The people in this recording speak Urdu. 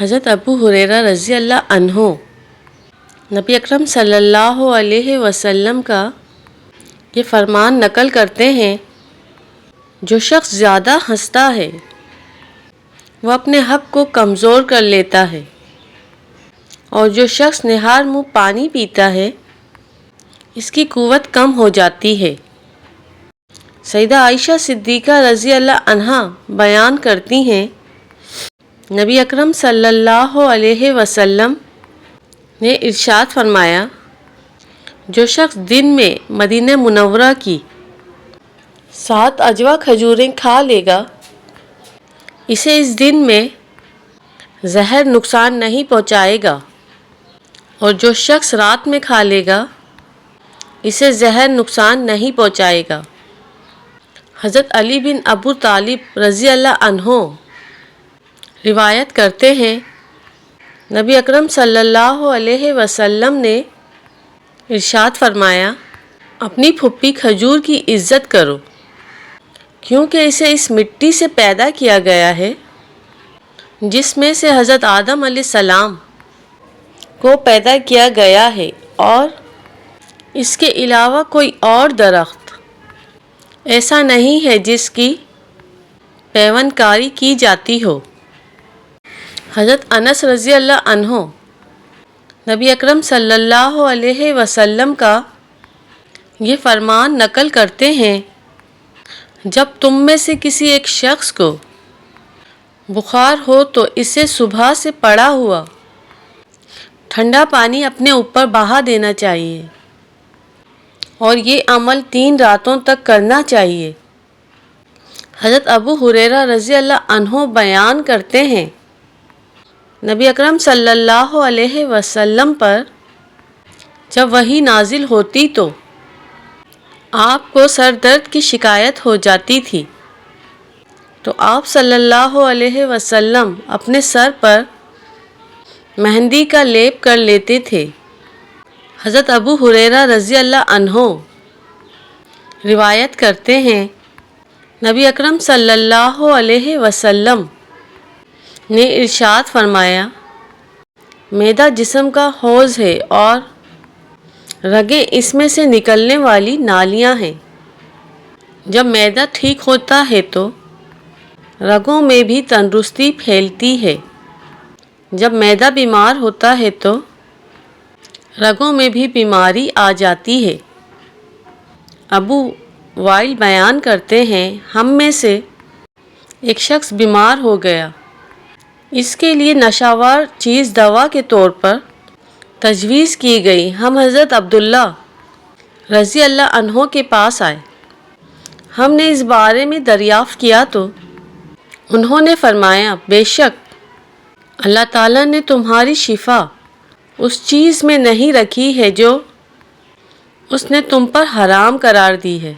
حضرت ابو ہریرہ رضی اللہ عنہ نبی اکرم صلی اللہ علیہ وسلم کا یہ فرمان نقل کرتے ہیں، جو شخص زیادہ ہنستا ہے وہ اپنے حق کو کمزور کر لیتا ہے، اور جو شخص نہار منہ پانی پیتا ہے اس کی قوت کم ہو جاتی ہے۔ سیدہ عائشہ صدیقہ رضی اللہ عنہا بیان کرتی ہیں، نبی اکرم صلی اللہ علیہ وسلم نے ارشاد فرمایا، جو شخص دن میں مدینہ منورہ کی 7 اجوا کھجوریں کھا لے گا اسے اس دن میں زہر نقصان نہیں پہنچائے گا، اور جو شخص رات میں کھا لے گا اسے زہر نقصان نہیں پہنچائے گا۔ حضرت علی بن ابو طالب رضی اللہ عنہ روایت کرتے ہیں، نبی اکرم صلی اللہ علیہ وسلم نے ارشاد فرمایا، اپنی پھوپھی کھجور کی عزت کرو، کیونکہ اسے اس مٹی سے پیدا کیا گیا ہے جس میں سے حضرت آدم علیہ السلام کو پیدا کیا گیا ہے، اور اس کے علاوہ کوئی اور درخت ایسا نہیں ہے جس کی پیوند کاری کی جاتی ہو۔ حضرت انس رضی اللہ عنہ نبی اکرم صلی اللہ علیہ وسلم کا یہ فرمان نقل کرتے ہیں، جب تم میں سے کسی ایک شخص کو بخار ہو تو اسے صبح سے پڑا ہوا ٹھنڈا پانی اپنے اوپر بہا دینا چاہیے، اور یہ عمل 3 راتوں تک کرنا چاہیے۔ حضرت ابو ہریرہ رضی اللہ عنہ بیان کرتے ہیں، نبی اکرم صلی اللہ علیہ وسلم پر جب وحی نازل ہوتی تو آپ کو سر درد کی شکایت ہو جاتی تھی، تو آپ صلی اللہ علیہ وسلم اپنے سر پر مہندی کا لیپ کر لیتے تھے۔ حضرت ابو ہریرہ رضی اللہ عنہ روایت کرتے ہیں، نبی اکرم صلی اللہ علیہ وسلم نے ارشاد فرمایا، معدہ جسم کا حوض ہے اور رگیں اس میں سے نکلنے والی نالیاں ہیں۔ جب معدہ ٹھیک ہوتا ہے تو رگوں میں بھی تندرستی پھیلتی ہے، جب معدہ بیمار ہوتا ہے تو رگوں میں بھی بیماری آ جاتی ہے۔ ابو وائل بیان کرتے ہیں، ہم میں سے ایک شخص بیمار ہو گیا، اس کے لیے نشاور چیز دوا کے طور پر تجویز کی گئی۔ ہم حضرت عبداللہ رضی اللہ عنہ کے پاس آئے، ہم نے اس بارے میں دریافت کیا تو انہوں نے فرمایا، بے شک اللہ تعالیٰ نے تمہاری شفا اس چیز میں نہیں رکھی ہے جو اس نے تم پر حرام قرار دی ہے۔